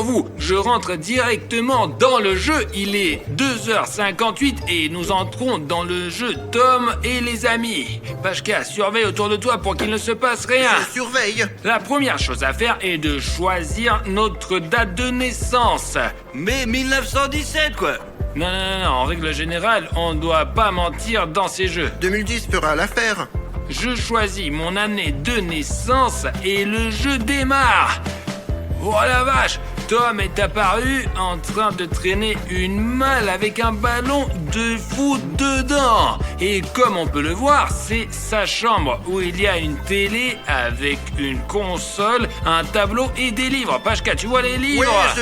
sur vous. Je rentre directement dans le jeu. Il est 2h58 et nous entrons dans le jeu Tom et les amis. Pashka, surveille autour de toi pour qu'il ne se passe rien. Je surveille. La première chose à faire est de choisir notre date de naissance. Mais 1917, quoi. Non, en règle générale, on doit pas mentir dans ces jeux. 2010 fera l'affaire. Je choisis mon année de naissance et le jeu démarre. Oh la vache! Tom est apparu en train de traîner une malle avec un ballon de foot dedans. Et comme on peut le voir, c'est sa chambre où il y a une télé avec une console, un tableau et des livres. Pashka, tu vois les livres? Oui,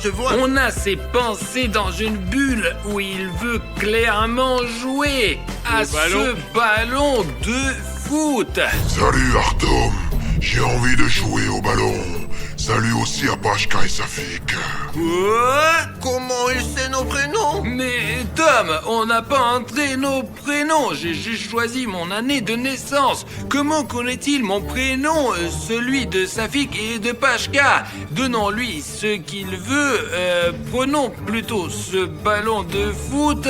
je vois. On a ses pensées dans une bulle où il veut clairement jouer à ce ballon de foot. Salut Artom, j'ai envie de jouer au ballon. Salut aussi à Pashka et Safik. Quoi? Comment il sait nos prénoms? Mais Tom, on n'a pas entré nos prénoms. J'ai juste choisi mon année de naissance. Comment connaît-il mon prénom, celui de Safik et de Pashka? Donnons-lui ce qu'il veut. Prenons plutôt ce ballon de foot.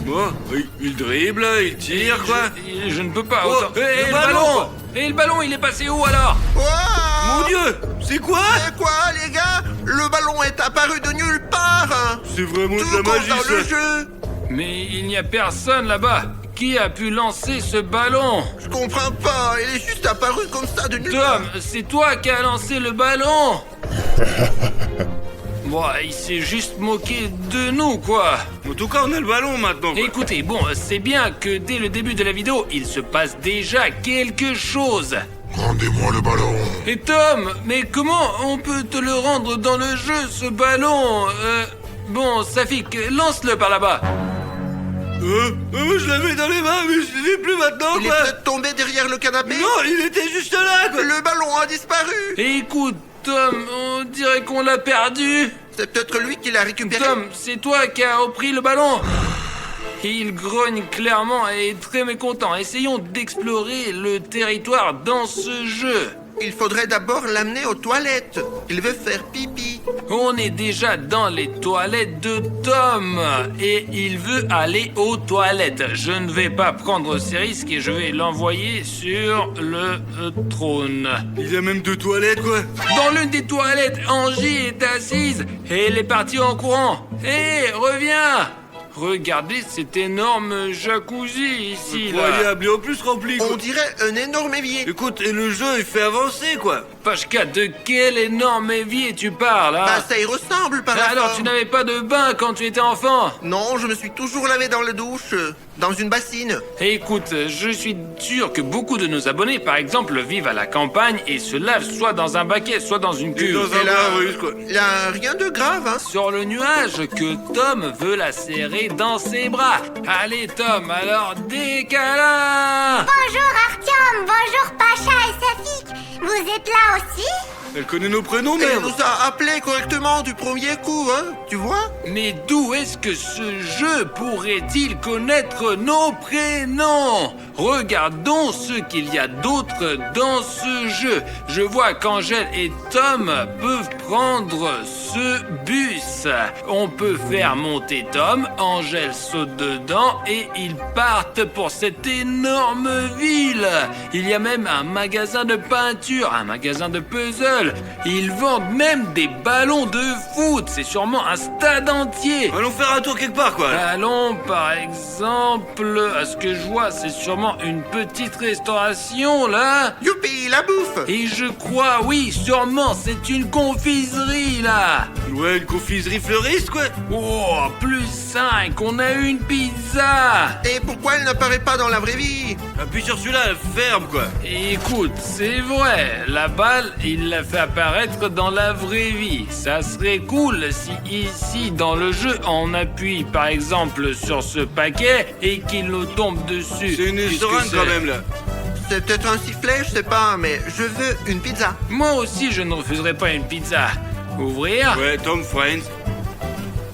Bon, il dribble, il tire, quoi. Je ne peux pas. Oh, Et le ballon. Et le ballon, il est passé où alors? Wow. Mon Dieu, c'est quoi? C'est quoi, les gars? Le ballon est apparu de nulle part. C'est vraiment Tout de la comme magie, dans le ça. jeu. Mais il n'y a personne là-bas. Qui a pu lancer ce ballon? Je comprends pas, il est juste apparu comme ça de nulle part. Tom, c'est toi qui as lancé le ballon. Bon, il s'est juste moqué de nous, quoi. En tout cas, on a le ballon maintenant, quoi. Écoutez, bon, c'est bien que dès le début de la vidéo, il se passe déjà quelque chose. Rendez-moi le ballon. Et Tom, mais comment on peut te le rendre dans le jeu, ce ballon? Bon, Safik, lance-le par là-bas. Je l'avais dans les mains, mais je l'ai plus maintenant, Il est quoi. peut-être tombé derrière le canapé. Non, il était juste là, quoi. Le ballon a disparu. Écoute, Tom, on dirait qu'on l'a perdu. C'est peut-être lui qui l'a récupéré. Tom, c'est toi qui as repris le ballon. Il grogne clairement et est très mécontent. Essayons d'explorer le territoire dans ce jeu. Il faudrait d'abord l'amener aux toilettes. Il veut faire pipi. On est déjà dans les toilettes de Tom et il veut aller aux toilettes. Je ne vais pas prendre ces risques et je vais l'envoyer sur le trône. Il y a même 2 toilettes, quoi. Dans l'une des toilettes, Angie est assise et elle est partie en courant. Hé, reviens! Regardez cet énorme jacuzzi ici, là. Incroyable, et en plus rempli, quoi. On dirait un énorme évier. Écoute, et le jeu, il fait avancer, quoi. Pashka, de quel énorme évier tu parles, hein? Bah ça y ressemble par la Alors, forme. tu n'avais pas de bain quand tu étais enfant? Non, je me suis toujours lavé dans la douche, dans une bassine. Écoute, je suis sûr que beaucoup de nos abonnés, par exemple, vivent à la campagne et se lavent soit dans un baquet, soit dans une Et cuve. dans un Et là, bain russe, quoi. il y a rien de grave, hein. Sur le nuage que Tom veut la serrer dans ses bras. Allez, Tom, alors des câlins! Bonjour Artyom, bonjour Pacha et Safik. Vous êtes là aussi? Elle connaît nos prénoms, Elle merde. nous a appelés correctement du premier coup, hein. Tu vois? Mais d'où est-ce que ce jeu pourrait-il connaître nos prénoms? Regardons ce qu'il y a d'autre dans ce jeu. Je vois qu'Angèle et Tom peuvent prendre ce bus. On peut faire monter Tom, Angèle saute dedans et ils partent pour cette énorme ville. Il y a même un magasin de peinture, un magasin de puzzle. Ils vendent même des ballons de foot. C'est sûrement un stade entier. Allons faire un tour quelque part, quoi. Allons, par exemple, à ce que je vois, c'est sûrement une petite restauration, là. Youpi, la bouffe. Et je crois, oui, sûrement, c'est une confiserie, là. Ouais, une confiserie fleuriste, quoi. Oh, +5, on a une pizza. Et pourquoi elle n'apparaît pas dans la vraie vie? Appuie sur celui-là, ferme, quoi. Écoute, c'est vrai, la balle, il l'a fait apparaître dans la vraie vie. Ça serait cool si ici, dans le jeu, on appuie par exemple sur ce paquet et qu'il nous tombe dessus. C'est une Puisque seringue, c'est- quand même, là. C'est peut-être un sifflet, je sais pas, mais je veux une pizza. Moi aussi, je ne refuserai pas une pizza. Ouvrir. Ouais, Tom Friends.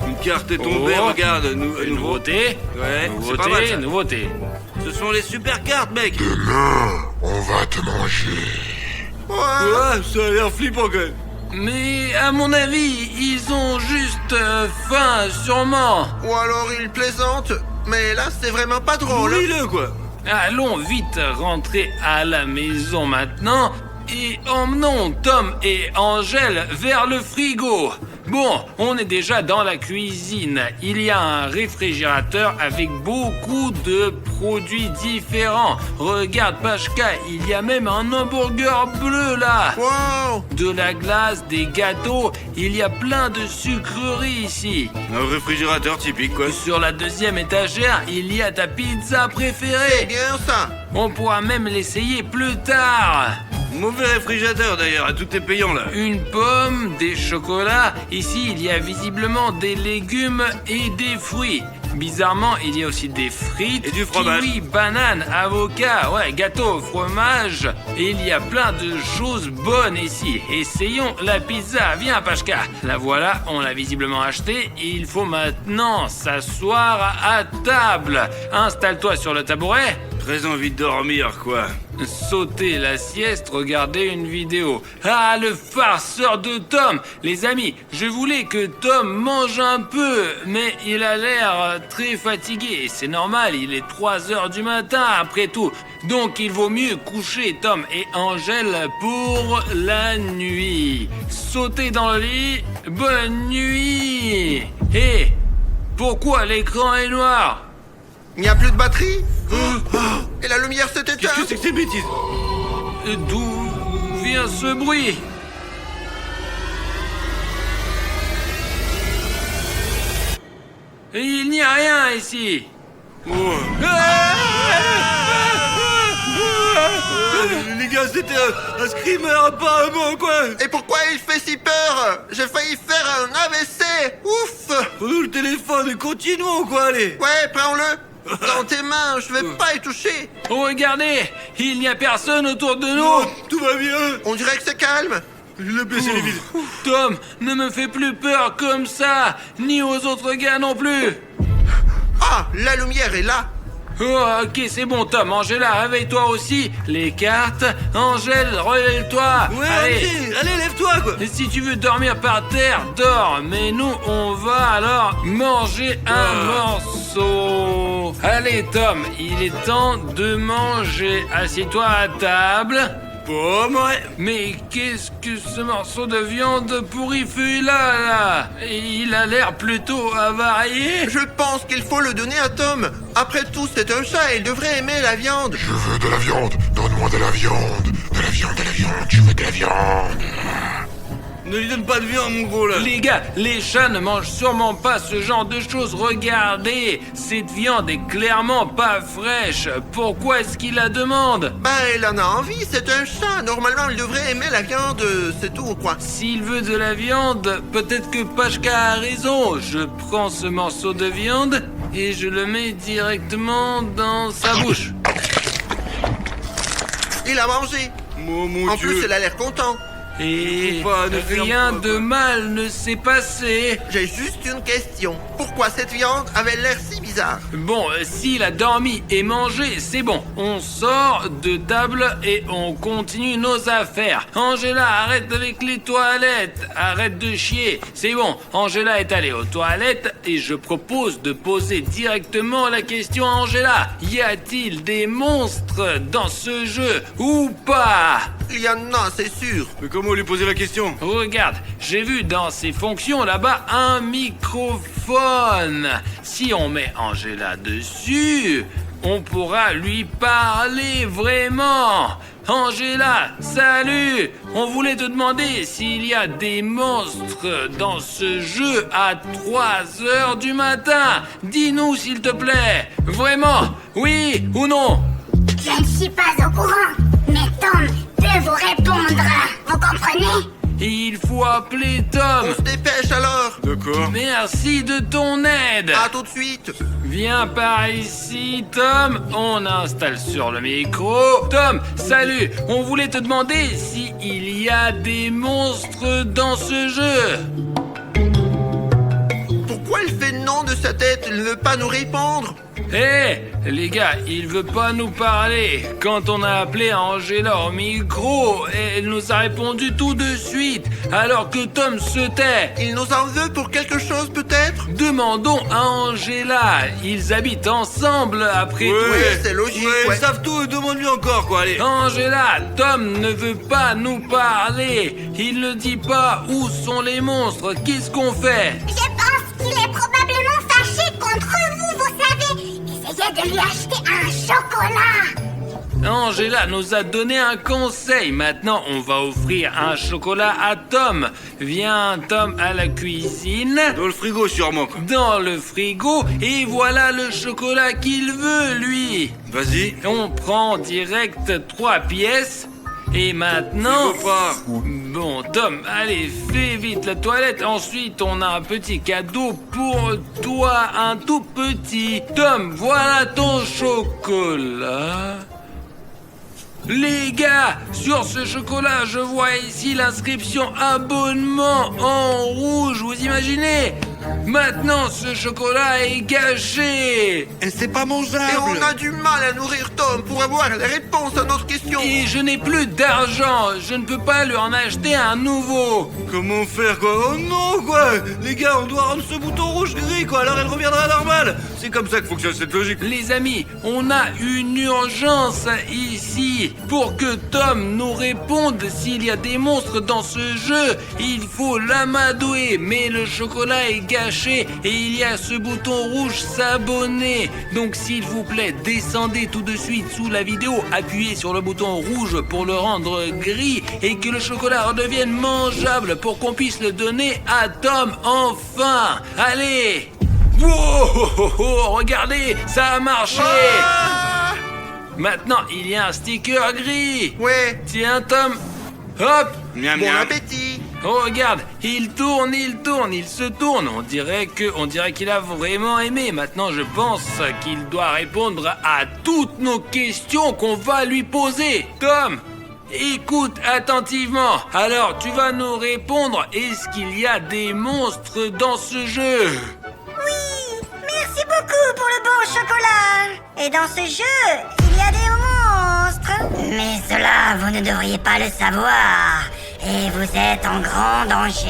Une carte est Oh. tombée, regarde. Une nouveau. nouveauté. Ouais, c'est pas mal, ça. Nouveauté. Ce sont les super cartes, mec. Demain, on va te manger. Ouais. Ouais, ça a l'air flippant, quand même. Mais à mon avis, ils ont juste faim, sûrement. Ou alors il plaisante, mais là c'est vraiment pas drôle. Nourris-le, quoi. Allons vite rentrer à la maison maintenant et emmenons Tom et Angèle vers le frigo. Bon, on est déjà dans la cuisine. Il y a un réfrigérateur avec beaucoup de produits différents. Regarde, Pachka, il y a même un hamburger bleu là. Wow! De la glace, des gâteaux, il y a plein de sucreries ici. Un réfrigérateur typique, quoi. Sur la deuxième étagère, il y a ta pizza C'est préférée. bien ça. On pourra même l'essayer plus tard. Mauvais réfrigérateur, d'ailleurs, à tout est payant, là. Une pomme, des chocolats. Ici, il y a visiblement des légumes et des fruits. Bizarrement, il y a aussi des frites, Et du fromage. kiwis, bananes, avocats, ouais, gâteau, fromage. Et il y a plein de choses bonnes ici. Essayons la pizza. Viens, Pachka. La voilà, on l'a visiblement achetée. Il faut maintenant s'asseoir à table. Installe-toi sur le tabouret. Très envie de dormir, quoi. Sauter la sieste, regarder une vidéo. Ah, le farceur de Tom! Les amis, je voulais que Tom mange un peu, mais il a l'air très fatigué. Et c'est normal, il est 3 heures du matin après tout. Donc il vaut mieux coucher Tom et Angèle pour la nuit. Sautez dans le lit, bonne nuit! Hé! Pourquoi l'écran est noir? Il n'y a plus de batterie? Et la lumière s'est Qu'est-ce que éteinte? c'est que ces bêtises? D'où vient ce bruit? Il n'y a rien ici. Oh. Les gars, c'était un screamer, apparemment, quoi. Et pourquoi il fait si peur? J'ai failli faire un AVC! Ouf! Prenons le téléphone et continuons, quoi, allez. Ouais, prends-le! Dans tes mains, je vais pas y toucher! Regardez, il n'y a personne autour de nous. Oh, tout va bien. On dirait que c'est calme! Je l'ai baissé les vides. Tom, ne me fais plus peur comme ça, ni aux autres gars non plus. Ah, la lumière est là! Oh, ok, c'est bon, Tom. Angela, réveille-toi aussi. Les cartes. Angèle, relève-toi. Ouais, allez, lève-toi, quoi. Et si tu veux dormir par terre, dors. Mais nous, on va alors manger un morceau. Allez, Tom, il est temps de manger. Assieds-toi à table. Pomme, ouais. Mais qu'est-ce que ce morceau de viande pourri fait là? Il a l'air plutôt avarié. Je pense qu'il faut le donner à Tom! Après tout, c'est un chat et il devrait aimer la viande! Je veux de la viande. Donne-moi de la viande. De la viande, de la viande. Je veux de la viande. Ne lui donne pas de viande, mon gros, là. Les gars, les chats ne mangent sûrement pas ce genre de choses. Regardez, cette viande est clairement pas fraîche. Pourquoi est-ce qu'il la demande? Ben, il en a envie, c'est un chat! Normalement, il devrait aimer la viande, c'est tout, quoi! S'il veut de la viande, peut-être que Pachka a raison. Je prends ce morceau de viande et je le mets directement dans sa bouche. Il a mangé! Oh, mon En Dieu. plus, il a l'air content! Et Faut pas, ne ferme rien pas, de quoi. mal ne s'est passé. J'ai juste une question. Pourquoi cette viande avait l'air si bizarre? Bon, s'il a dormi et mangé, c'est bon. On sort de table et on continue nos affaires. Angela, arrête avec les toilettes. Arrête de chier. C'est bon, Angela est allée aux toilettes et je propose de poser directement la question à Angela. Y a-t-il des monstres dans ce jeu ou pas? Il y en a, c'est sûr. Mais comment lui poser la question? Regarde, j'ai vu dans ses fonctions là-bas un microphone. Si on met Angela dessus, on pourra lui parler vraiment. Angela, salut! On voulait te demander s'il y a des monstres dans ce jeu à 3 heures du matin. Dis-nous s'il te plaît. Vraiment, oui ou non? Je ne suis pas au courant, mais Tom peut vous répondre. Vous comprenez? Il faut appeler Tom. On se dépêche alors. D'accord. Merci de ton aide. À tout de suite. Viens par ici, Tom. On installe sur le micro. Tom, salut. On voulait te demander s'il y a des monstres dans ce jeu. Pourquoi il fait non de sa tête? Il ne veut pas nous répondre. Hé, les gars, il veut pas nous parler. Quand on a appelé Angela au micro, elle nous a répondu tout de suite, alors que Tom se tait. Il nous en veut pour quelque chose peut-être? Demandons à Angela. Ils habitent ensemble après tout. Oui, c'est logique, Ouais, ouais. ils savent tout, demande-lui encore, quoi, allez. Angela, Tom ne veut pas nous parler. Il ne dit pas où sont les monstres. Qu'est-ce qu'on fait? Je pense qu'il est probablement fâché contre vous, vous savez. Essayez de lui acheter un chocolat. Angela nous a donné un conseil. Maintenant, on va offrir un chocolat à Tom. Viens, Tom, à la cuisine. Dans le frigo, sûrement, quoi. Dans le frigo. Et voilà le chocolat qu'il veut, lui. Vas-y. On prend direct 3 pièces. Et maintenant... Il faut pas. Bon, Tom, allez, fais vite la toilette. Ensuite, on a un petit cadeau pour toi, un tout petit. Tom, voilà ton chocolat. Les gars, sur ce chocolat, je vois ici l'inscription abonnement en rouge. Vous imaginez? Maintenant, ce chocolat est gâché. Et c'est pas Et mangeable. on a du mal à nourrir Tom pour avoir les réponses à notre question. Et je n'ai plus d'argent. Je ne peux pas lui en acheter un nouveau. Comment faire, quoi? Oh non, quoi! Les gars, on doit rendre ce bouton rouge gris, quoi, alors elle reviendra normale! C'est comme ça que fonctionne cette logique. Les amis, on a une urgence ici. Pour que Tom nous réponde s'il y a des monstres dans ce jeu, il faut l'amadouer. Mais le chocolat est gâché et il y a ce bouton rouge s'abonner. Donc s'il vous plaît, descendez tout de suite sous la vidéo, appuyez sur le bouton rouge pour le rendre gris et que le chocolat redevienne mangeable pour qu'on puisse le donner à Tom enfin. Allez! Wow, regardez, ça a marché! Ah Maintenant, il y a un sticker gris. Ouais, Tiens, Tom. Hop. Miam, bon miam. appétit. Oh, regarde, il tourne, il se tourne. On dirait qu'il a vraiment aimé. Maintenant, je pense qu'il doit répondre à toutes nos questions qu'on va lui poser. Tom, écoute attentivement. Alors, tu vas nous répondre. Est-ce qu'il y a des monstres dans ce jeu? Oui, merci beaucoup pour le bon chocolat. Et dans ce jeu, il y a des monstres. Mais cela, vous ne devriez pas le savoir. Et vous êtes en grand danger.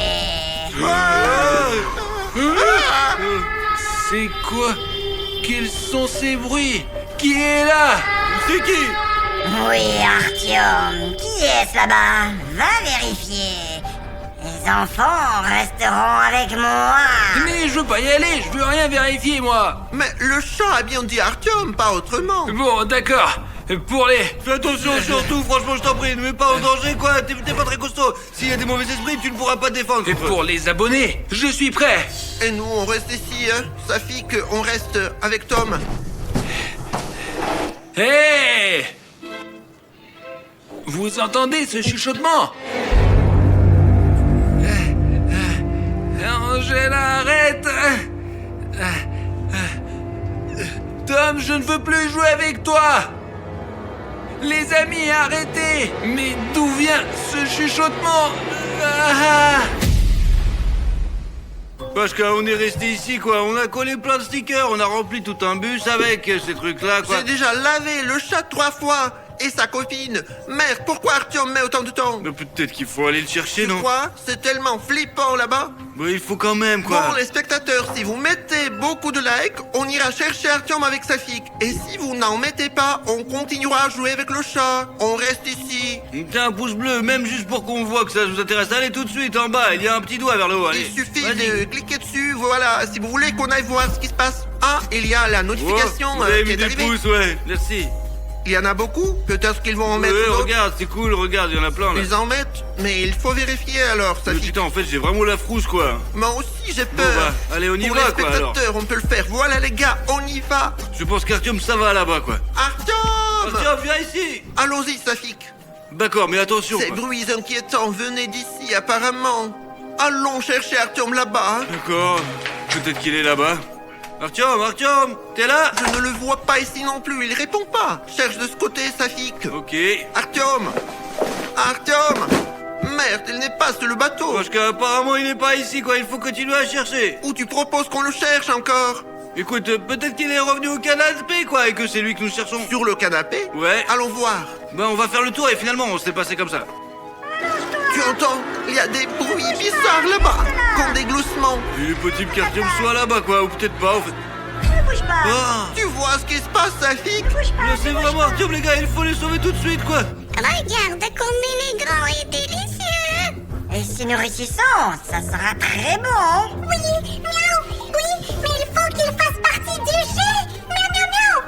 C'est quoi? Quels sont ces bruits? Qui est là? C'est qui? Oui, Artyom, qui est-ce là-bas? Va vérifier. Les enfants resteront avec moi. Mais je veux pas y aller, je veux rien vérifier, moi. Mais le chat a bien dit Artyom, pas autrement. Bon, d'accord. Pour les... Fais attention surtout, franchement, je t'en prie, ne mets pas en danger, quoi, t'es pas très costaud. S'il y a des mauvais esprits, tu ne pourras pas te défendre. Et pour les abonnés, je suis prêt. Et nous, on reste ici, hein. Safik, on reste avec Tom. Hé! Vous entendez ce chuchotement? Angela, arrête! Tom, je ne veux plus jouer avec toi! Les amis, arrêtez! Mais d'où vient ce chuchotement? Parce qu'on est resté ici, quoi, on a collé plein de stickers, on a rempli tout un bus avec ces trucs-là, quoi. J'ai déjà lavé le chat 3 fois. Et sa copine. Merde, pourquoi Artyom met autant de temps? Mais peut-être qu'il faut aller le chercher, non? Quoi? C'est tellement flippant là-bas. Bah, il faut quand même, quoi. Bon, les spectateurs, si vous mettez beaucoup de likes, on ira chercher Artyom avec Safik. Et si vous n'en mettez pas, on continuera à jouer avec le chat. On reste ici. Tiens, un pouce bleu, même juste pour qu'on voit que ça vous intéresse. Allez, tout de suite, en bas, il y a un petit doigt vers le haut, allez. Il suffit Vas-y. de cliquer dessus, voilà, si vous voulez qu'on aille voir ce qui se passe. Ah, il y a la notification Oh, vous avez qui mis est des arrivée. pouces, ouais, merci. Il y en a beaucoup, peut-être qu'ils vont en mettre Ouais, d'autres. regarde, c'est cool, regarde, il y en a plein, là. Ils en mettent, mais il faut vérifier alors, Safik. Putain, en fait, j'ai vraiment la frousse, quoi. Moi aussi j'ai Bon, peur. bah, allez, on y Pour va, les quoi, alors. spectateurs, on peut le faire. Voilà les gars, on y va. Je pense qu'Artyom, ça va là-bas, quoi. Artyom! Tiens, viens ici. Allons-y, Safik. D'accord, mais attention. Ces quoi. bruits inquiétants venaient d'ici, apparemment. Allons chercher Artyom là-bas. Hein. D'accord, peut-être qu'il est là-bas. Artyom, t'es là? Je ne le vois pas ici non plus, il répond pas. Cherche de ce côté, Safik. Ok. Artyom! Merde, il n'est pas sur le bateau. Parce qu'apparemment il n'est pas ici quoi, il faut continuer à chercher. Ou tu proposes qu'on le cherche encore? Écoute, peut-être qu'il est revenu au canapé quoi, et que c'est lui que nous cherchons. Sur le canapé? Ouais. Allons voir. Ben on va faire le tour et finalement on s'est passé comme ça. Tu entends? Il y a des bruits bizarres là-bas, comme des gloussements. Il est possible qu'Artyom soit là-bas quoi, ou peut-être pas en fait. Ne bouge pas. Ah, Tu vois ce qui se passe, Safik? Bouge pas. là c'est vraiment Artyom les gars, il faut les sauver tout de suite quoi. Regarde comme il est grand et délicieux. Et si nous réussissons, ça sera très bon. Oui, miaou, oui, mais il faut qu'il fasse partie du jeu. Miaou, miaou, miaou.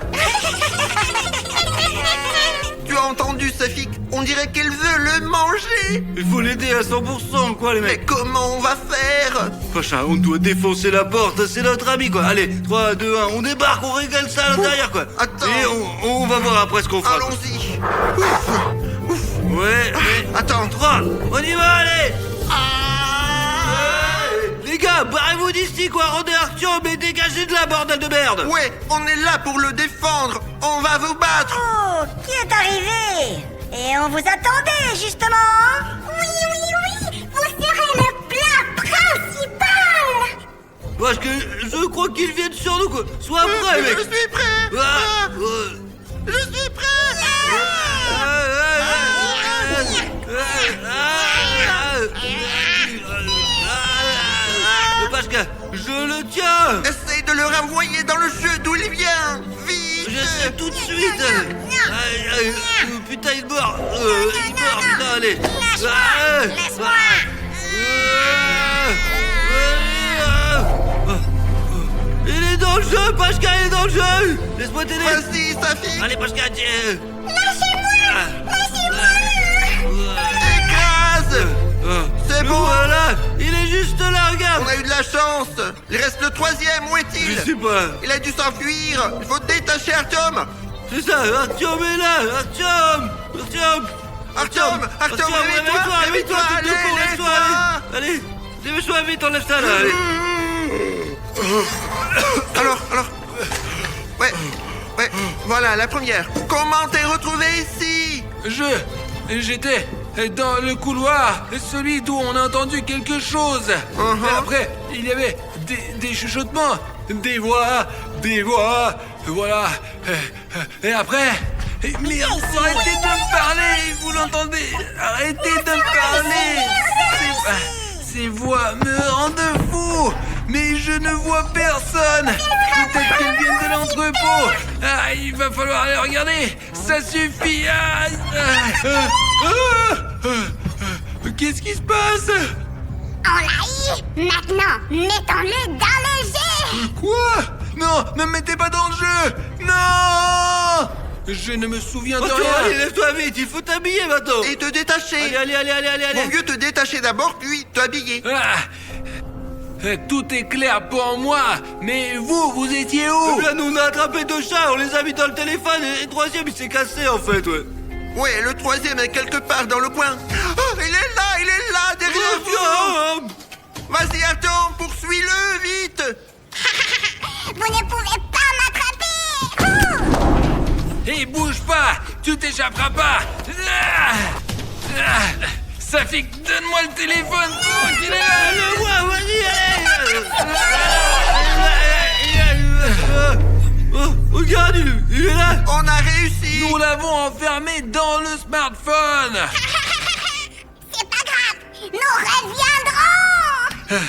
Tu as entendu, Safik? On dirait qu'il veut le manger. Il faut l'aider à 100% quoi les Mais mecs. comment on va faire? Pacha, on doit défoncer la porte, c'est notre ami quoi. Allez, 3, 2, 1, on débarque, on régale ça à l'intérieur quoi. Attends. Et on va voir après ce qu'on fera. quoi. Allons-y. Ouais, mais... Attends. 3, on y va, allez. Les gars, barrez-vous d'ici quoi, rendez Artyom et dégagez de la bordel de merde. Ouais, on est là pour le défendre. On va vous battre. Oh, qui est arrivé? Et on vous attendait, justement. Oui, oui, oui, vous serez le plat principal. Parce que je crois qu'ils viennent sur nous quoi. Sois prêt mec. Je suis prêt. Ah, Je suis prêt. Parce que je le tiens. Essaye de le renvoyer dans le jeu d'où il vient. Vite. Je sais tout de suite. Putain, il mord. Putain, allez. Laisse-moi. Il est dans le jeu, Pashka, il est dans le jeu. Laisse-moi t'aider. Vas-y, Safik. Allez, Pashka, tiens. Écrase. C'est bon. Voilà, il est juste là, regarde. On a eu de la chance. Il reste le troisième. Où Je est-il? sais pas. Il a dû s'enfuir. Il faut détacher Artyom. C'est ça, Artyom est là. Artyom. Artyom, réveille-toi, réveille-toi, allez, laisse-toi, allez, dépêche-toi vite, enlève ça là, allez. Alors, ouais, voilà, la première. Comment t'es retrouvé ici? J'étais dans le couloir, celui d'où on a entendu quelque chose. Et après, il y avait des chuchotements, des voix, voilà. Et après... Merde, arrêtez de me parler, vous l'entendez? Arrêtez de me parler. Ces voix me rendent fou, mais je ne vois personne. Peut-être qu'elles viennent de l'entrepôt. Ah, il va falloir aller regarder. Ça suffit. Qu'est-ce qui se passe? On l'a eu. Maintenant, mettons-le dans le jeu. Quoi? Non, ne me mettez pas dans le jeu. Non, je ne me souviens de Allez, rien. lève-toi vite, il faut t'habiller maintenant. Et te détacher. Allez. Vaut mieux te détacher d'abord, puis t'habiller. Tout est clair pour moi, mais vous étiez où? Là, nous on a attrapé 2 chats, on les a mis dans le téléphone et le troisième il s'est cassé en fait, ouais. Ouais, le troisième est quelque part dans le coin. Oh, il est là, derrière vous. Vas-y, Artyom, poursuis-le, vite. Vous ne pouvez pas m'attraper. Hé, bouge pas! Tu t'échapperas pas! Safik, donne-moi le téléphone! Oh, qu'il est là! Le vois, vas-y, allez. Regarde, il est là. On a réussi. Nous l'avons enfermé dans le smartphone! C'est pas grave, nous reviendrons.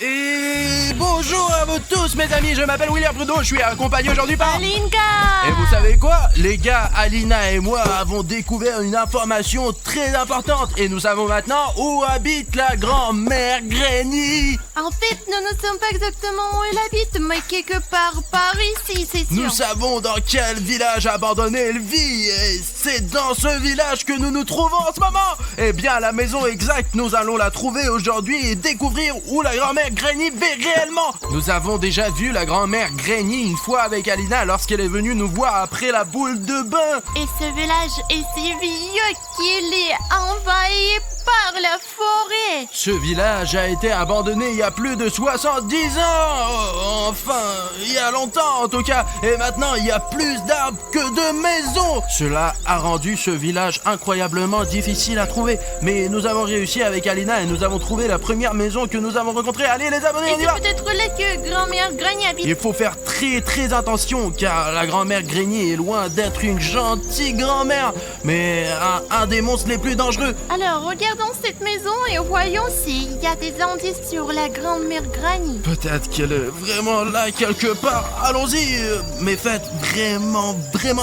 Et bonjour à vous tous mes amis, je m'appelle William Trudeau, je suis accompagné aujourd'hui par... Alinka! Et vous savez quoi? Les gars, Alina et moi avons découvert une information très importante et nous savons maintenant où habite la grand-mère Granny. En fait, nous ne sommes pas exactement où elle habite, mais quelque part par ici, c'est sûr. Nous savons dans quel village abandonné elle vit et c'est dans ce village que nous nous trouvons en ce moment. Eh bien, la maison exacte, nous allons la trouver aujourd'hui et découvrir où la grand-mère Granny vit réellement. Nous avons déjà vu la grand-mère Granny une fois avec Alina lorsqu'elle est venue nous voir après la boule de bain. Et ce village est si vieux qu'il est envahi part la forêt. Ce village a été abandonné il y a plus de 70 ans. Enfin, il y a longtemps en tout cas. Et maintenant, il y a plus d'arbres que de maisons. Cela a rendu ce village incroyablement difficile à trouver. Mais nous avons réussi avec Alina et nous avons trouvé la première maison que nous avons rencontrée. Allez les abonnés, Et on y va. c'est peut-être là que grand-mère Granny habite. Il faut faire très attention car la grand-mère Grigny est loin d'être une gentille grand-mère, mais un des monstres les plus dangereux. Alors, regardons cette maison et voyons s'il y a des indices sur la grand-mère Granny. Peut-être qu'elle est vraiment là quelque part. Allons-y, mais faites vraiment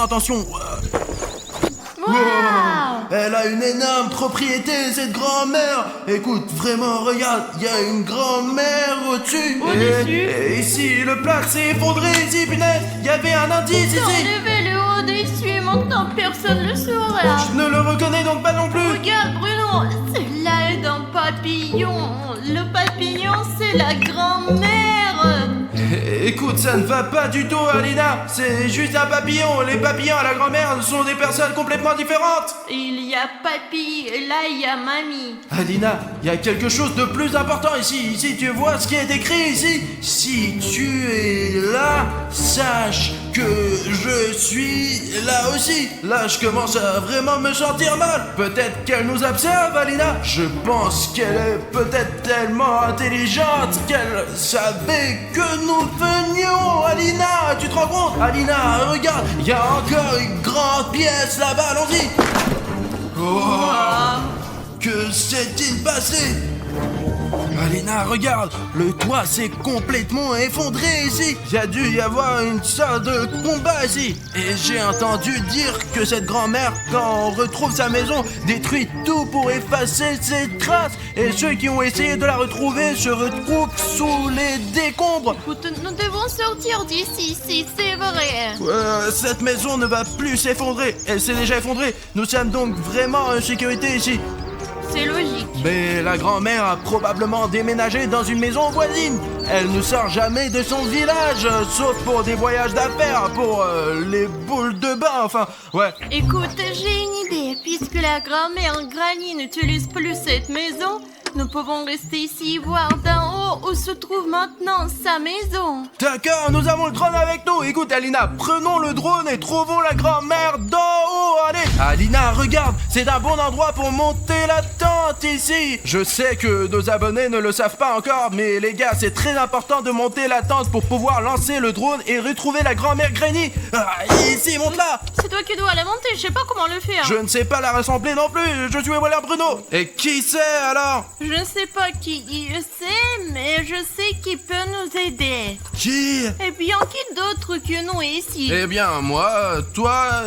attention. Waouh! Elle a une énorme propriété, cette grand-mère. Écoute, vraiment, regarde, il y a une grand-mère au-dessus. Au-dessus? Et ici, le plat s'est effondré, ici, punaise. Il y avait un indice ici. Enlevez le haut dessus, maintenant personne ne le saura. Je ne le reconnais donc pas non plus. Regarde Bruno, cela est un papillon. Le papillon, c'est la grand-mère. Écoute, ça ne va pas du tout, Alina. C'est juste un papillon. Les papillons à la grand-mère sont des personnes complètement différentes. Il y a papy, et là il y a mamie. Alina, il y a quelque chose de plus important ici. Ici, tu vois ce qui est écrit ici. Si tu es là, sache que je suis là aussi. Là, je commence à vraiment me sentir mal. Peut-être qu'elle nous observe, Alina. Je pense qu'elle est peut-être tellement intelligente qu'elle savait que nous venions. Alina, tu te rends compte? Alina, regarde, il y a encore une grande pièce là-bas. Allons-y. Oh, que s'est-il passé? Alina, regarde, le toit s'est complètement effondré ici. Il y a dû y avoir une sorte de combat ici. Et j'ai entendu dire que cette grand-mère, quand on retrouve sa maison, détruit tout pour effacer ses traces. Et ceux qui ont essayé de la retrouver se retrouvent sous les décombres. Écoute, nous devons sortir d'ici, si c'est vrai. Cette maison ne va plus s'effondrer. Elle s'est déjà effondrée. Nous sommes donc vraiment en sécurité ici. C'est logique. Mais la grand-mère a probablement déménagé dans une maison voisine. Elle ne sort jamais de son village, sauf pour des voyages d'affaires, pour les boules de bain, enfin, ouais. Écoute, j'ai une idée. Puisque la grand-mère Granny n'utilise plus cette maison, nous pouvons rester ici voir d'en haut où se trouve maintenant sa maison. D'accord, nous avons le drone avec nous. Écoute, Alina, prenons le drone et trouvons la grand-mère d'en haut. Allez, Alina, regarde, c'est un bon endroit pour monter la tente ici. Je sais que nos abonnés ne le savent pas encore, mais les gars, c'est très important de monter la tente pour pouvoir lancer le drone et retrouver la grand-mère Granny. Ici, monte-la. C'est toi qui dois la monter, je sais pas comment le faire. Je ne sais pas la rassembler non plus. Je suis voilà Bruno. Et qui c'est alors? Je ne sais pas qui il sait, mais je sais qui peut nous aider. Qui? Eh bien, qui d'autre que nous ici? Eh bien, moi, toi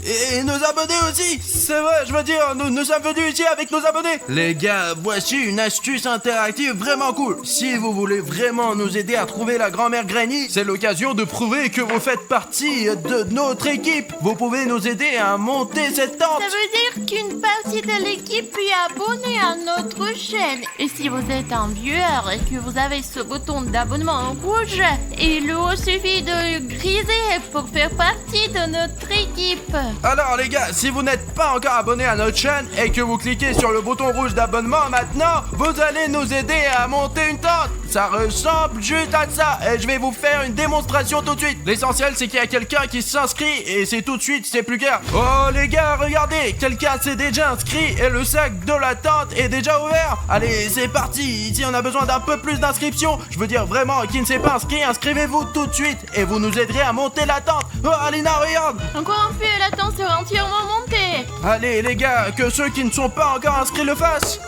et nos abonnés aussi. C'est vrai, je veux dire, nous sommes venus ici avec nos abonnés. Les gars, voici une astuce interactive vraiment cool. Si vous voulez vraiment nous aider à trouver la grand-mère Granny, c'est l'occasion de prouver que vous faites partie de notre équipe. Vous pouvez nous aider à monter cette tente. Ça veut dire qu'une partie de l'équipe est abonnée à notre chaîne. Et si vous êtes un viewer et que vous avez ce bouton d'abonnement rouge, il vous suffit de griser pour faire partie de notre équipe. Alors les gars, si vous n'êtes pas encore abonné à notre chaîne et que vous cliquez sur le bouton rouge d'abonnement maintenant, vous allez nous aider à monter une tente. Ça ressemble juste à ça et je vais vous faire une démonstration tout de suite. L'essentiel c'est qu'il y a quelqu'un qui s'inscrit et c'est tout de suite, c'est plus clair. Oh les gars, regardez, quelqu'un s'est déjà inscrit et le sac de la tente est déjà ouvert. Allez, c'est parti. Ici on a besoin d'un peu plus d'inscriptions. Je veux dire vraiment, qui ne s'est pas inscrit, inscrivez-vous tout de suite et vous nous aiderez à monter la tente. Oh Alina, regarde. Encore un peu, la tente sera entièrement montée. Allez les gars, que ceux qui ne sont pas encore inscrits le fassent.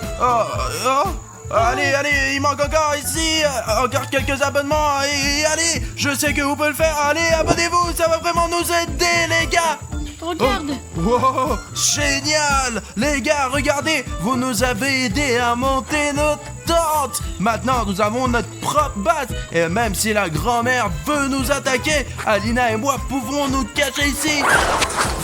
Allez, il manque encore ici, encore quelques abonnements et allez, je sais que vous pouvez le faire, allez, abonnez-vous, ça va vraiment nous aider les gars. Regarde. Wow, génial. Les gars, regardez, vous nous avez aidé à monter notre tente. Maintenant, nous avons notre propre base. Et même si la grand-mère veut nous attaquer, Alina et moi pouvons nous cacher ici.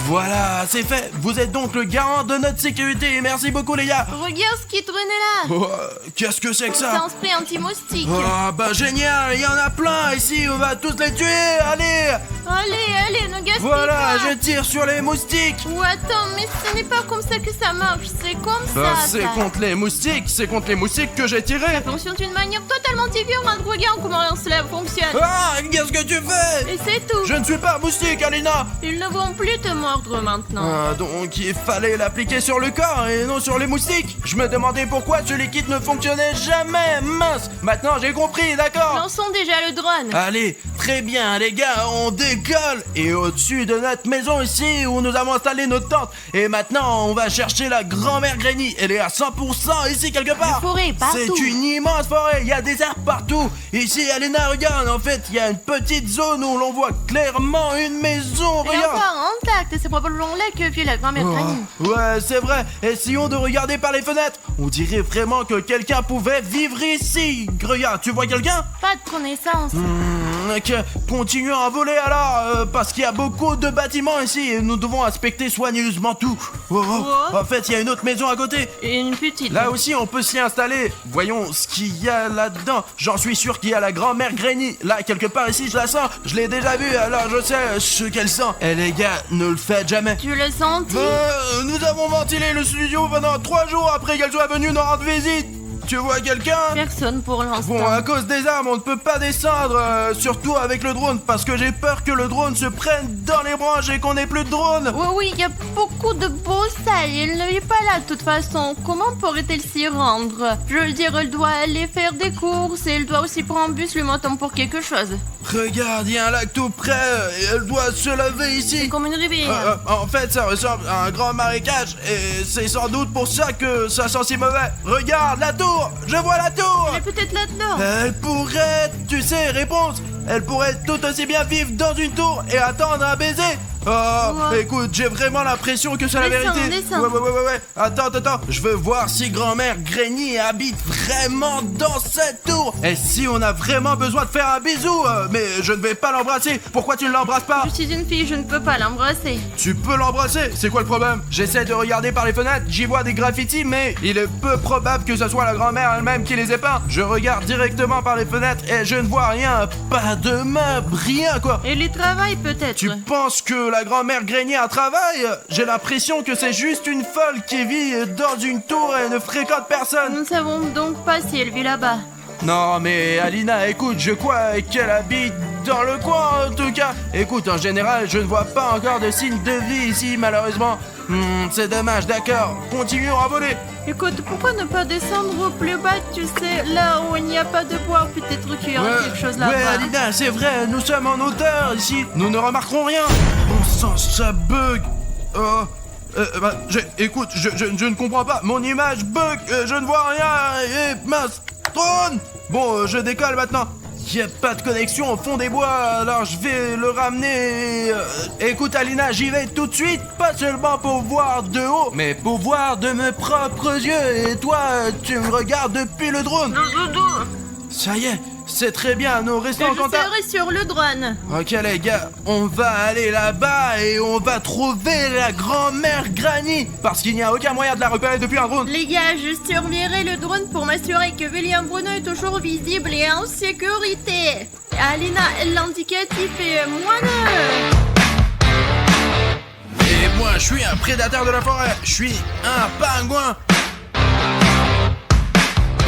Voilà, c'est fait. Vous êtes donc le garant de notre sécurité. Merci beaucoup, les gars. Regarde ce qui traînait là. Oh, qu'est-ce que c'est que C'est ça? un spray anti-moustique. Ah bah génial, il y en a plein ici, on va tous les tuer, allez. Allez, ne gaspille Voilà, pas. je tire sur les moustiques. Ou attends, mais ce n'est pas comme ça que ça marche. C'est comme Bah, ça. c'est ça. contre les moustiques que j'ai tiré. Ça fonctionne d'une manière totalement différente. Regarde comment cela fonctionne. Ah, qu'est-ce que tu fais? Et c'est tout. Je ne suis pas moustique, Alina. Ils ne vont plus te mordre maintenant. Ah, donc il fallait l'appliquer sur le corps et non sur les moustiques. Je me demandais pourquoi ce liquide ne fonctionnait jamais, mince. Maintenant j'ai compris, d'accord. Lançons déjà le drone. Allez, très bien les gars, on décolle. Et au-dessus de notre maison ici où nous avons installé notre tente. Et maintenant on va chercher la grand-mère Granny. Elle est à 100% ici quelque part. Une forêt, partout. C'est une immense forêt, il y a des arbres partout. Ici Alena, regarde, en fait il y a une petite zone où l'on voit clairement une maison, Et regarde. encore intact. C'est probablement là que vit la grand-mère Granny. Ouais, c'est vrai. Essayons de regarder par les fenêtres. On dirait vraiment que quelqu'un pouvait vivre ici. Regarde, tu vois quelqu'un? Pas de connaissance. Ok, continuons à voler alors, parce qu'il y a beaucoup de bâtiments ici et nous devons inspecter soigneusement tout. Oh, oh. En fait, il y a une autre maison à côté. Et une petite. Là aussi, on peut s'y installer. Voyons ce qu'il y a là-dedans. J'en suis sûr qu'il y a la grand-mère Granny. Là, quelque part ici, je la sens. Je l'ai déjà vue, alors je sais ce qu'elle sent. Et les gars, ne le faites jamais. Tu le senti? Nous avons ventilé le studio pendant 3 jours après qu'elle soit venue nous rendre visite. Tu vois quelqu'un? Personne pour l'instant. Bon, à cause des armes, on ne peut pas descendre, surtout avec le drone, parce que j'ai peur que le drone se prenne dans les branches et qu'on ait plus de drone. Oui, il y a beaucoup de broussailles. Elle n'est pas là de toute façon. Comment pourrait-elle s'y rendre? Je veux dire, elle doit aller faire des courses et elle doit aussi prendre un bus le matin pour quelque chose. Regarde, il y a un lac tout près et elle doit se laver ici. C'est comme une rivière. En fait, ça ressemble à un grand marécage et c'est sans doute pour ça que ça sent si mauvais. Regarde la tour, je vois la tour. Elle est peut-être là-dedans. Elle pourrait, tu sais, réponse. Elle pourrait tout aussi bien vivre dans une tour et attendre un baiser. Oh, Ouais. écoute, j'ai vraiment l'impression que c'est la Descends, vérité. descends. Ouais. Attends. Je veux voir si grand-mère Granny habite vraiment dans cette tour. Et si on a vraiment besoin de faire un bisou, mais je ne vais pas l'embrasser. Pourquoi tu ne l'embrasses pas? Je suis une fille, je ne peux pas l'embrasser. Tu peux l'embrasser, c'est quoi le problème? J'essaie de regarder par les fenêtres, j'y vois des graffitis, mais il est peu probable que ce soit la grand-mère elle-même qui les ait peints. Je regarde directement par les fenêtres et je ne vois rien, pas de meubles, rien quoi. Elle y travaille peut-être. Tu penses que la grand-mère Granny a un travail? J'ai l'impression que c'est juste une folle qui vit dans une tour et ne fréquente personne. Nous ne savons donc pas si elle vit là-bas. Non mais Alina, écoute, je crois qu'elle habite dans le coin en tout cas. Écoute, en général, je ne vois pas encore de signes de vie ici malheureusement. C'est dommage, d'accord. Continuons à voler. Écoute, pourquoi ne pas descendre au plus bas, tu sais, là où il n'y a pas de bois, peut-être qu'il y aura quelque chose là-bas. Ouais, Alina, c'est vrai, nous sommes en hauteur ici. Nous ne remarquerons rien. Bon sang, ça bug. Écoute, je ne comprends pas. Mon image bug, je ne vois rien. Et mince, drone. Bon, je décolle maintenant. Y a pas de connexion au fond des bois, alors je vais le ramener. Écoute Alina, j'y vais tout de suite, pas seulement pour voir de haut, mais pour voir de mes propres yeux. Et toi, tu me regardes depuis le drone. Ça y est, c'est très bien, nous restons en Je contact. serai sur le drone. Ok les gars, on va aller là-bas et on va trouver la grand-mère Granny, parce qu'il n'y a aucun moyen de la repérer depuis un drone. Les gars, je surveillerai le drone pour m'assurer que William Bruno est toujours visible et en sécurité. Alina, l'indicatif est -2. Et moi, je suis un prédateur de la forêt, je suis un pingouin.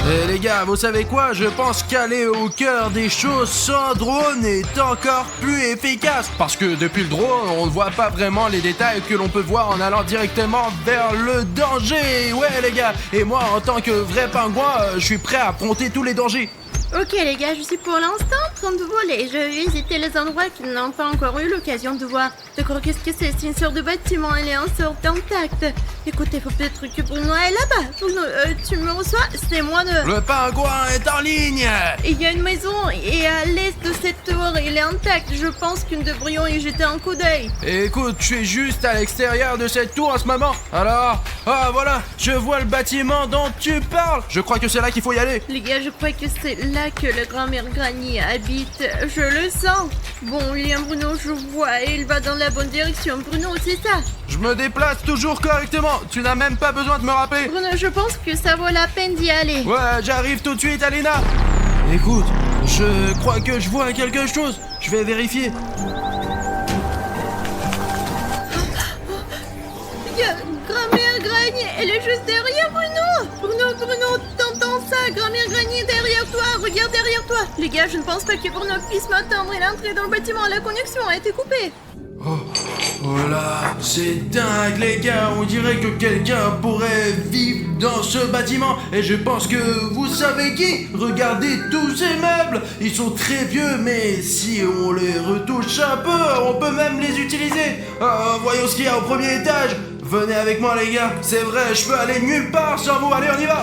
Et les gars, vous savez quoi? Je pense qu'aller au cœur des choses sans drone est encore plus efficace. Parce que depuis le drone, on ne voit pas vraiment les détails que l'on peut voir en allant directement vers le danger. Ouais les gars, et moi en tant que vrai pingouin, je suis prêt à affronter tous les dangers. Ok les gars, je suis pour l'instant en train de voler. Je vais visiter les endroits qui n'ont pas encore eu l'occasion de voir. D'accord, qu'est-ce que c'est? C'est une sorte de bâtiment, elle est en sorte intact. Écoutez, faut peut-être que Bruno est là-bas. Bruno, tu me reçois? C'est moi de... Le pingouin est en ligne. Il y a une maison et à l'est de cette tour, il est intact. Je pense que nous devrions y jeter un coup d'œil. Écoute, je suis juste à l'extérieur de cette tour en ce moment. Alors, ah voilà, je vois le bâtiment dont tu parles. Je crois que c'est là qu'il faut y aller. Les gars, je crois que c'est là que la grand-mère Granny habite. Je le sens. Bon, Liam Bruno, je vois, et il va dans la bonne direction. Bruno, c'est ça. Je me déplace toujours correctement. Tu n'as même pas besoin de me rappeler. Bruno, je pense que ça vaut la peine d'y aller. Ouais, j'arrive tout de suite, Alina. Écoute, je crois que je vois quelque chose. Je vais vérifier. Grand-mère Granny, elle est juste derrière Bruno. Bruno, t'entends ça? Grand-mère Granny est derrière toi. Regarde derrière toi. Les gars, je ne pense pas que Bruno puisse m'attendre. Il est entré dans le bâtiment. La connexion a été coupée. Oh là, c'est dingue les gars, on dirait que quelqu'un pourrait vivre dans ce bâtiment. Et je pense que vous savez qui. Regardez tous ces meubles, ils sont très vieux, mais si on les retouche un peu, on peut même les utiliser. Voyons ce qu'il y a au premier étage. Venez avec moi les gars, c'est vrai, je peux aller nulle part sans vous, allez on y va.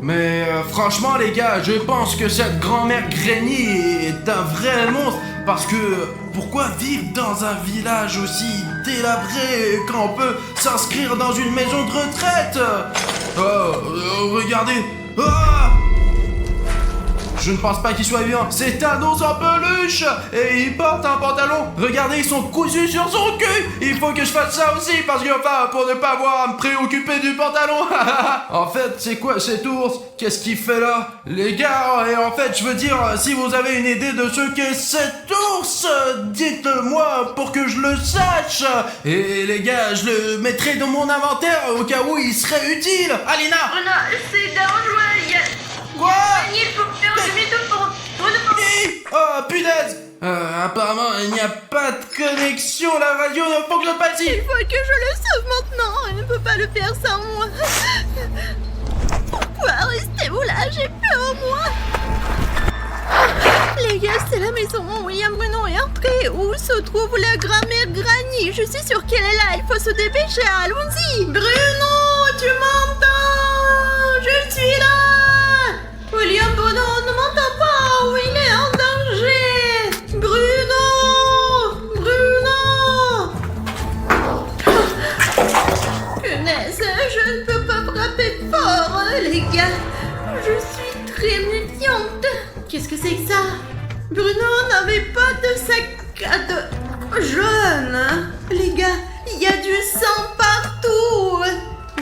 Mais franchement les gars, je pense que cette grand-mère Granny est un vrai monstre. Parce que pourquoi vivre dans un village aussi délabré quand on peut s'inscrire dans une maison de retraite? Regardez. Je ne pense pas qu'il soit vivant. C'est un ours en peluche et il porte un pantalon. Regardez, ils sont cousus sur son cul. Il faut que je fasse ça aussi parce que, enfin, pour ne pas avoir à me préoccuper du pantalon. En fait, c'est quoi cet ours? Qu'est-ce qu'il fait là? Les gars, et en fait, je veux dire, si vous avez une idée de ce qu'est cet ours, dites-moi pour que je le sache. Et les gars, je le mettrai dans mon inventaire au cas où il serait utile. Alina! Bruno, c'est dangereux. Quoi? Il faut faire demi-tour pour Oh punaise! Apparemment il n'y a pas de connexion, la radio ne fonctionne pas ici! Il faut que je le sauve maintenant. Il ne peut pas le faire sans moi. Pourquoi restez-vous là? J'ai peur, moi. Les gars, c'est la maison où William Bruno est entré. Où se trouve la grand-mère Granny? Je suis sûre qu'elle est là. Il faut se dépêcher. Allons-y. Bruno, tu m'entends? Je suis là. William Bruno ne m'entend pas. Où il est en danger. Bruno. Punaise, je ne peux pas frapper fort, les gars. Je suis très méfiante. Qu'est-ce que c'est que ça? Bruno n'avait pas de sac à dos jaune. Les gars, il y a du sang partout.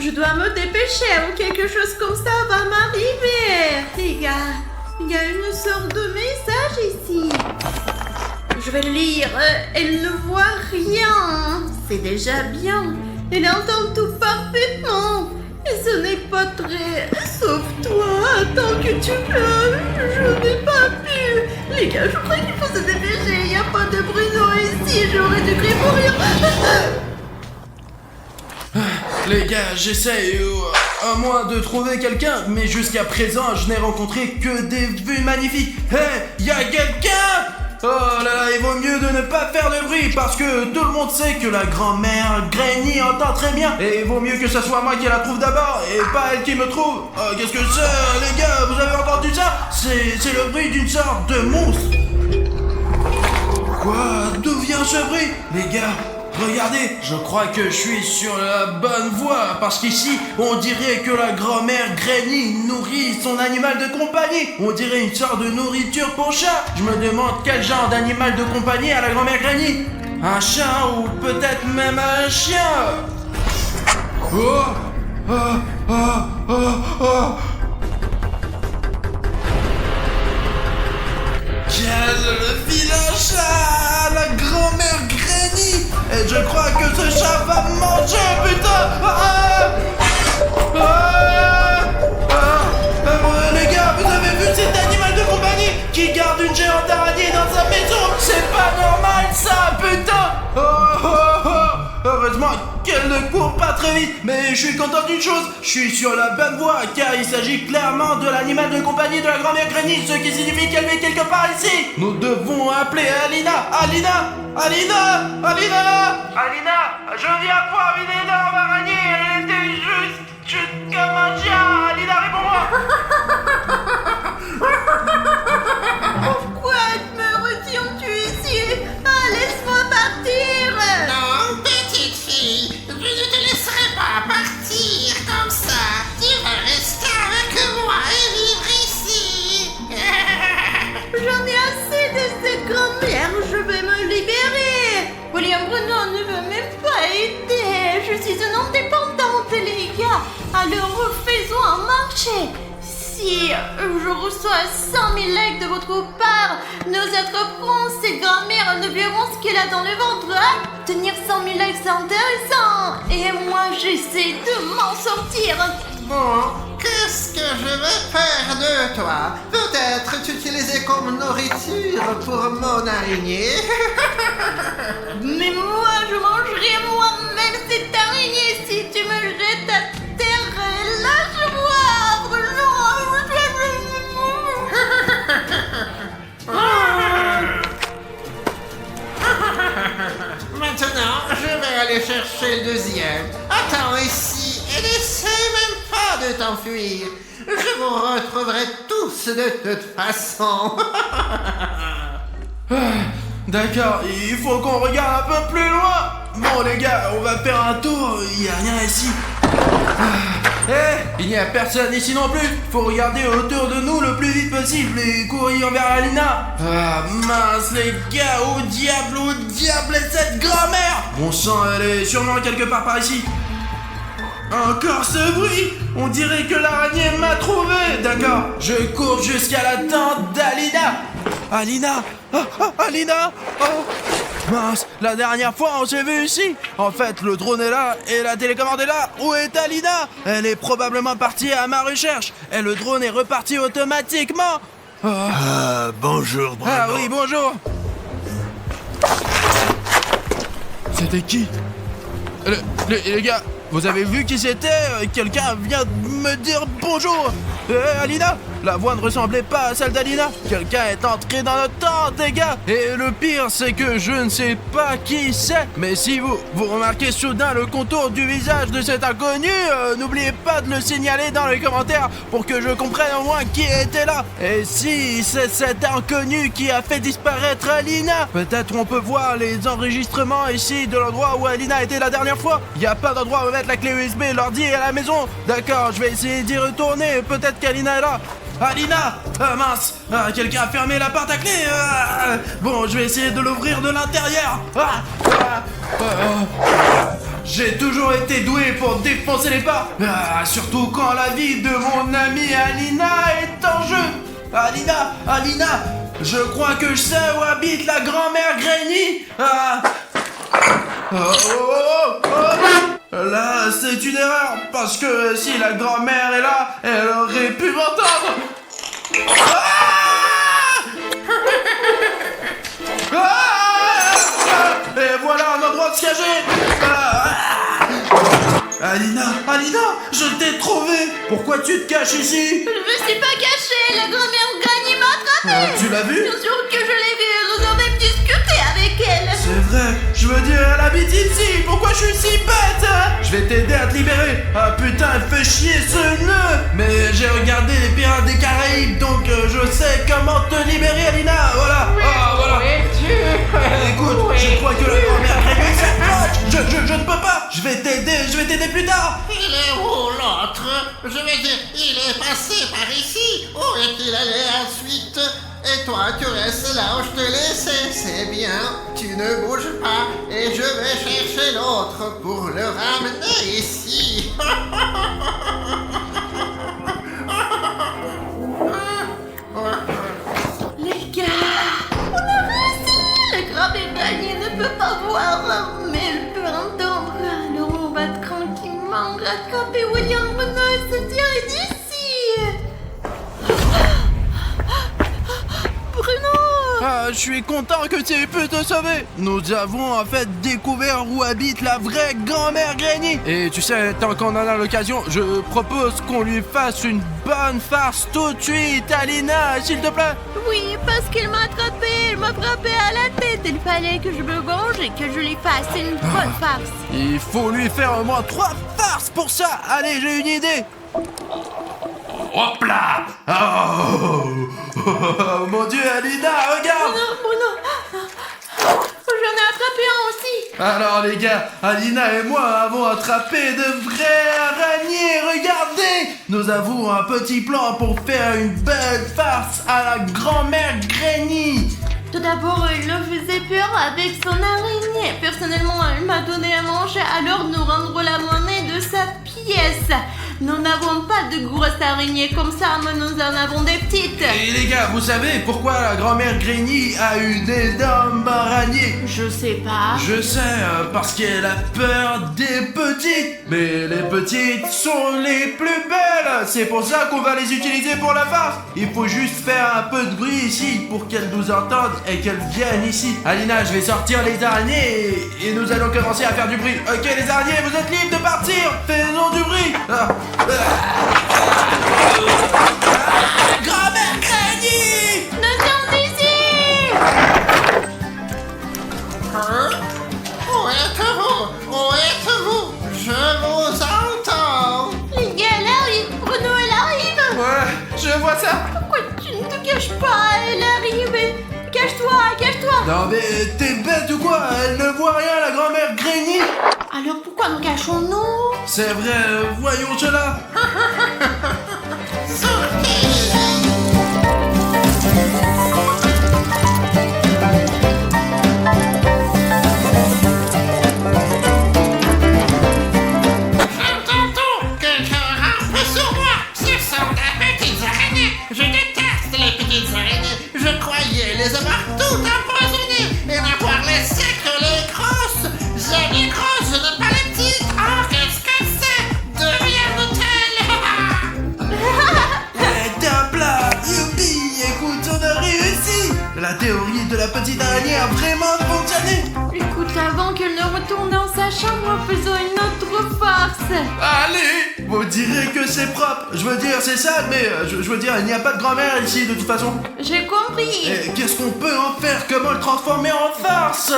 Je dois me dépêcher ou quelque chose comme ça va m'arriver. Les gars, il y a une sorte de message ici. Je vais le lire. Elle ne voit rien. C'est déjà bien. Elle entend tout parfaitement. Et ce n'est pas très... Sauve-toi, tant que tu peux. Je n'ai pas pu. Les gars, je crois qu'il faut se dépêcher. Il n'y a pas de Bruno ici. J'aurais dû crier pour rien. Les gars, j'essaye à moins de trouver quelqu'un, mais jusqu'à présent, je n'ai rencontré que des vues magnifiques. Hé, y a quelqu'un? Oh là là, il vaut mieux de ne pas faire de bruit parce que tout le monde sait que la grand-mère Granny entend très bien. Et il vaut mieux que ce soit moi qui la trouve d'abord et pas elle qui me trouve. Qu'est-ce que c'est, les gars? Vous avez entendu ça? C'est le bruit d'une sorte de monstre. Quoi? D'où vient ce bruit? Les gars, regardez, je crois que je suis sur la bonne voie parce qu'ici, on dirait que la grand-mère Granny nourrit son animal de compagnie. On dirait une sorte de nourriture pour chat. Je me demande quel genre d'animal de compagnie a la grand-mère Granny. Un chat ou peut-être même un chien. Quel vilain chat, la grand-mère Granny. Et je crois que ce chat va me manger, putain. Les gars, vous avez vu cet animal de compagnie qui garde une géante araignée dans sa maison? C'est pas normal ça, putain. Heureusement qu'elle ne ne cours pas très vite, mais je suis content d'une chose, je suis sur la bonne voie, car il s'agit clairement de l'animal de compagnie de la grand-mère Granny, ce qui signifie qu'elle vit quelque part ici. Nous devons appeler Alina. Alina, je viens voir une énorme araignée, elle était juste comme un chien. Alina, réponds-moi. Pourquoi me retiens-tu ici? Ah, laisse-moi partir! Non, petite fille, je ne te laisserai pas partir comme ça. Tu vas rester avec moi et vivre ici. J'en ai assez de cette grand-mère, je vais me libérer! William Bruno ne veut même pas aider. Je suis une indépendante, les gars. Alors faisons un marché. Si je reçois 100 000 likes de votre part, nos autres France et grand-mère ne verront ce qu'elle a dans le ventre. Hein? Tenir 100 000 likes, c'est intéressant. Et moi, j'essaie de m'en sortir. Bon, qu'est-ce que je vais faire de toi? Peut-être t'utiliser comme nourriture pour mon araignée. Mais moi, je mangerai moi-même cette araignée si tu me jettes à terre. Lâche-moi! Maintenant, je vais aller chercher le deuxième. Attends ici et n'essaie même pas de t'enfuir. Je vous retrouverai tous de toute façon. D'accord, il faut qu'on regarde un peu plus loin. Bon les gars, on va faire un tour, il n'y a rien ici. Il n'y a personne ici non plus. Faut regarder autour de nous le plus vite possible et courir vers Alina. Ah mince les gars, au diable est cette grand-mère. Bon sang, elle est sûrement quelque part par ici. Encore ce bruit. On dirait que l'araignée m'a trouvé. D'accord, je cours jusqu'à la tente d'Alina. Alina, Alina. Oh mince, la dernière fois on s'est vu ici. En fait, le drone est là et la télécommande est là. Où est Alina? Elle est probablement partie à ma recherche. Et le drone est reparti automatiquement. Bonjour, Bruno. Ah oui, bonjour. C'était qui? Les gars, vous avez vu qui c'était? Quelqu'un vient de me dire bonjour. Alina? La voix ne ressemblait pas à celle d'Alina. Quelqu'un est entré dans notre tente, les gars. Et le pire, c'est que je ne sais pas qui c'est. Mais si vous remarquez soudain le contour du visage de cet inconnu, n'oubliez pas de le signaler dans les commentaires pour que je comprenne au moins qui était là. Et si c'est cet inconnu qui a fait disparaître Alina, peut-être on peut voir les enregistrements ici de l'endroit où Alina était la dernière fois. Il n'y a pas d'endroit où mettre la clé USB, l'ordi et la maison. D'accord, je vais essayer d'y retourner. Peut-être qu'Alina est là. Alina! Mince! Quelqu'un a fermé la porte à clé! Bon, je vais essayer de l'ouvrir de l'intérieur! J'ai toujours été doué pour défoncer les portes! Surtout quand la vie de mon amie Alina est en jeu! Alina! Je crois que je sais où habite la grand-mère Granny! Là, c'est une erreur, parce que si la grand-mère est là, elle aurait pu m'entendre. Et voilà un endroit de se cacher. Alina, je t'ai trouvé. Pourquoi tu te caches ici? Je me suis pas cachée, la grand-mère Granny m'a attrapée. Tu l'as vu? Bien sûr que je l'ai vue, nous avons même discuté avec elle. C'est vrai, je veux dire, elle habite ici. Pourquoi je suis si bête? Je vais t'aider à te libérer. Ah putain, elle fait chier ce nœud. Mais j'ai regardé les Pirates des Caraïbes, donc je sais comment te libérer, Alina. Voilà. Voilà. Écoute, je crois que la grand-mère Granny s'approche. Je ne peux pas. Je vais t'aider plus tard. Il est où l'autre? Je veux dire, il est passé par ici. Où est-il allé ensuite? Et toi, tu restes là où je te laissais. C'est bien, tu ne bouges pas. Et je vais chercher l'autre pour le ramener ici. Les gars, on a réussi. La grand-mère Granny ne peut pas voir, mais elle peut entendre. Alors on va tranquillement rattraper William Bruno et se tirer d'ici. Bruno, Je suis content que tu aies pu te sauver. Nous avons en fait découvert où habite la vraie grand-mère Granny. Et tu sais, tant qu'on en a l'occasion, je propose qu'on lui fasse une bonne farce tout de suite. Alina, s'il te plaît. Oui, parce qu'il m'a attrapé, il m'a frappé à la tête. Il fallait que je me venge et que je lui fasse une bonne farce. Il faut lui faire au moins 3 farces pour ça. Allez, j'ai une idée. Hop là! Oh, mon Dieu, Alina, regarde! Oh non! J'en ai attrapé un aussi! Alors les gars, Alina et moi avons attrapé de vrais araignées, regardez! Nous avons un petit plan pour faire une belle farce à la grand-mère Granny! Tout d'abord, il le faisait peur avec son araignée. Personnellement, elle m'a donné à manger, alors nous rendrons la monnaie de sa pièce. Nous n'avons pas de grosses araignées comme ça, mais nous en avons des petites. Et les gars, vous savez pourquoi la grand-mère Granny a une énorme araignée? Je sais pas. Je sais, parce qu'elle a peur des petites. Mais les petites sont les plus belles. C'est pour ça qu'on va les utiliser pour la farce. Il faut juste faire un peu de bruit ici pour qu'elles nous entendent et qu'elles viennent ici. Alina, je vais sortir les araignées et nous allons commencer à faire du bruit. Ok les araignées, vous êtes libres de partir. Faisons du bruit. Grand-mère Granny! Nous sommes ici! Hein? Où êtes-vous? Où êtes-vous? Je vous entends. Les gars, elle arrive! Bruno, elle arrive! Ouais, je vois ça. Pourquoi tu ne te caches pas? Elle arrive! Cache-toi, cache-toi! Non mais t'es bête ou quoi? Elle ne voit rien la grand-mère Granny. Alors pourquoi nous cachons-nous? C'est vrai, voyons cela. J'entends quelqu'un rampe sur moi. Ce sont des petites araignées. Je déteste les petites araignées. Je croyais les avoir toutes empoisonnées et n'avoir laissé que les grosses. J'aime les grosses, je n'aime pas les petites. Oh, qu'est-ce que c'est? Deviens-nous-elles? Top là, youpi, écoute, on a réussi. La théorie de la petite araignée a vraiment fonctionné. Écoute, avant qu'elle ne retourne dans sa chambre, faisons une autre farce. Allez, vous direz que c'est propre. Je veux dire, c'est sale, mais je veux dire, il n'y a pas de grand-mère ici de toute façon. J'ai compris. Et qu'est-ce qu'on peut en faire? Comment le transformer en farce?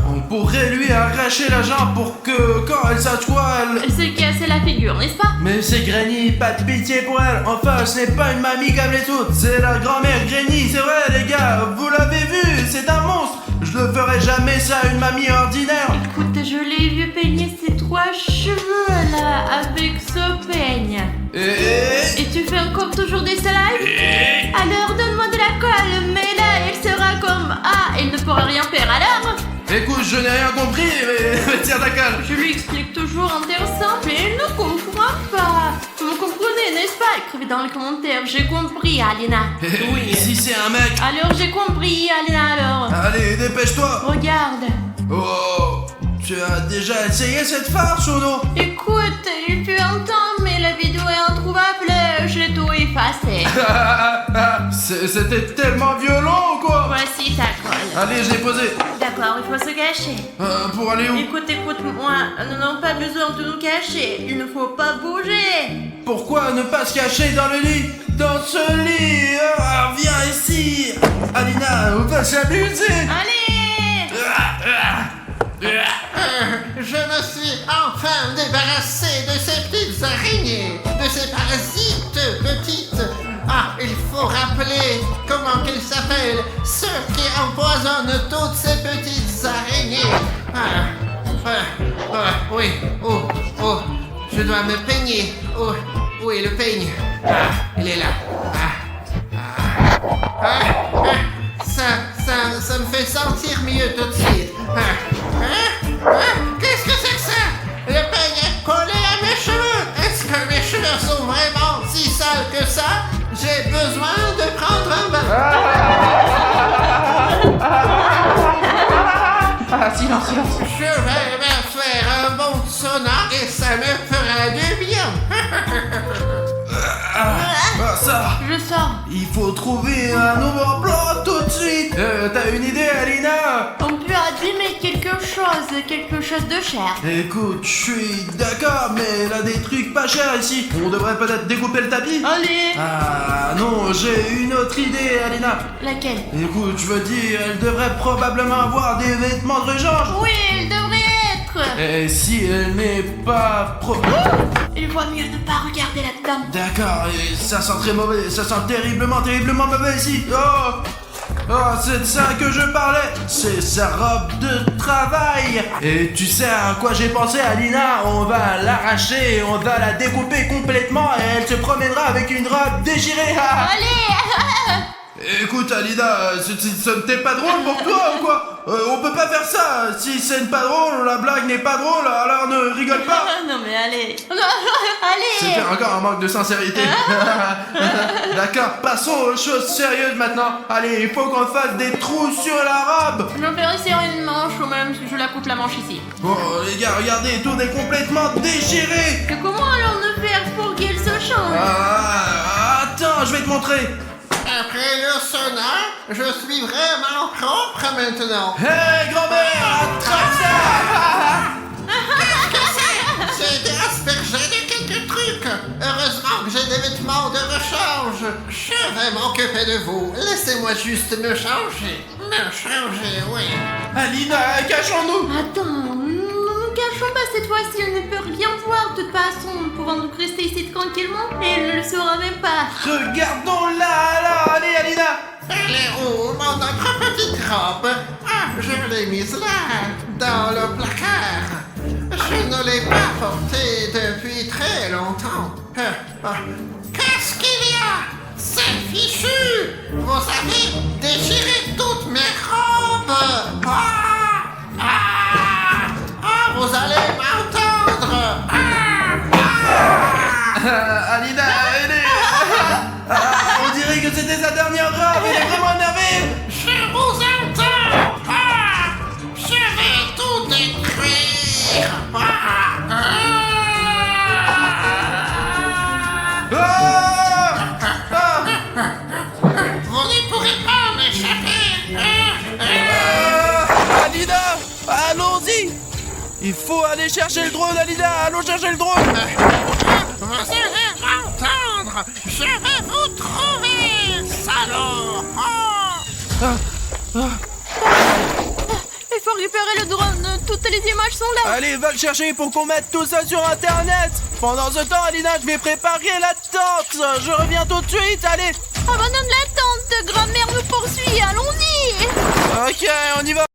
On pourrait lui arracher la jambe pour que quand elle s'assoit, elle... Elle s'est cassée la figure, n'est-ce pas? Mais c'est Granny, pas de pitié pour elle. Enfin, ce n'est pas une mamie comme les autres. C'est la grand-mère Granny, c'est vrai les gars. Vous l'avez vu, c'est un monstre. Je ne ferai jamais ça à une mamie ordinaire. Écoute, je l'ai vu peigner ses 3 cheveux là, avec ce peigne. Et tu fais encore toujours des slides? Alors donne-moi de la colle, mais là elle sera comme... Ah, elle ne pourra rien faire alors? Écoute, je n'ai rien compris, mais tiens ta colle. Je lui explique toujours en termes simples et elle ne comprend pas. Vous me comprenez, n'est-ce pas? Écrivez dans les commentaires, j'ai compris, Alina. Oui, si c'est un mec. Alors j'ai compris, Alina, alors. Allez, dépêche-toi. Regarde. Oh, tu as déjà essayé cette farce ou non? Écoute, il fut un temps, mais la vidéo est introuvable, je l'ai tout effacé. C'était tellement violent ou quoi? Voici ta colle. Allez, je l'ai posé. D'accord, il faut se cacher. Pour aller où? Écoute-moi, nous n'avons pas besoin de nous cacher, il ne faut pas bouger. Pourquoi ne pas se cacher dans le lit? Dans ce lit. Viens ici. Alina, on va s'amuser. Allez. Je me suis enfin débarrassé de ces petites araignées, de ces parasites petites. Ah, il faut rappeler comment qu'ils s'appellent, ceux qui empoisonnent toutes ces petites araignées. Oui, je dois me peigner. Où est le peigne? Il est là. Ça me fait sentir mieux tout de suite. Qu'est-ce que c'est que ça? Le peigne est collé à mes cheveux. Est-ce que mes cheveux sont vraiment si sales que ça? J'ai besoin de prendre un bain. Silence. Je vais me faire un bon sauna et ça me fera du bien. Ça. Je sors. Il faut trouver un nouveau plan tout de suite. t'as une idée, Alina? On peut abîmer quelque chose de cher. Écoute, je suis d'accord, mais elle a des trucs pas chers ici. On devrait peut-être découper le tapis? Allez. Ah non, j'ai une autre idée, Alina. Laquelle? Écoute, je veux dire, elle devrait probablement avoir des vêtements de rechange. Oui, elle devrait être. Et si elle n'est pas Il vaut mieux ne pas regarder là-dedans. D'accord, et ça sent très mauvais, ça sent terriblement mauvais ici. Oh, c'est de ça que je parlais. C'est sa robe de travail. Et tu sais à quoi j'ai pensé, Alina? On va l'arracher, on va la découper complètement et elle se promènera avec une robe déchirée. Allez. Écoute, Alina, ce n'était pas drôle pour toi ou quoi? On peut pas faire ça. Si c'est pas drôle, la blague n'est pas drôle, alors ne rigole pas. Non mais allez. Allez. C'était encore un manque de sincérité. D'accord, passons aux choses sérieuses maintenant. Allez, il faut qu'on fasse des trous sur la robe. Je vais resserrer une manche ou même si je la coupe la manche ici. Bon, les gars, regardez, tout est complètement déchiré. Et comment allons-nous faire pour qu'il se change? Attends, je vais te montrer. Après le sauna, je suis vraiment propre maintenant. Hé, grand-mère, attrape ça. C'est été aspergé de quelques trucs. Heureusement que j'ai des vêtements de rechange. Je vais m'occuper de vous. Laissez-moi juste me changer. Me changer, oui. Alina, cachons-nous. Attends, nous cachons pas cette fois-ci, elle ne peut rien voir de toute façon. Nous pouvons donc rester ici tranquillement et elle ne le saura même pas. Regardons-la, allez, Alina. Elle est où, mon autre petite robe? Ah, je l'ai mise là, dans le placard. Je ne l'ai pas portée depuis très longtemps. Qu'est-ce qu'il y a? C'est fichu! Vous avez déchiré toutes mes robes! Vous allez m'entendre! Alina, elle est... on dirait que c'était sa dernière robe, elle est vraiment énervée. Je vous entends! Je vais tout détruire! Vous ne pourrez pas m'échapper! Alina, allons-y. Il faut aller chercher le drone, Alina, allons chercher le drone. Vous allez m'entendre! Je vais vous trouver, salaud! Il faut récupérer le drone, toutes les images sont là. Allez, va le chercher pour qu'on mette tout ça sur internet. Pendant ce temps, Alina, je vais préparer la tente. Je reviens tout de suite, allez. Abandonne la tente, grand-mère nous poursuit, allons-y. Ok, on y va.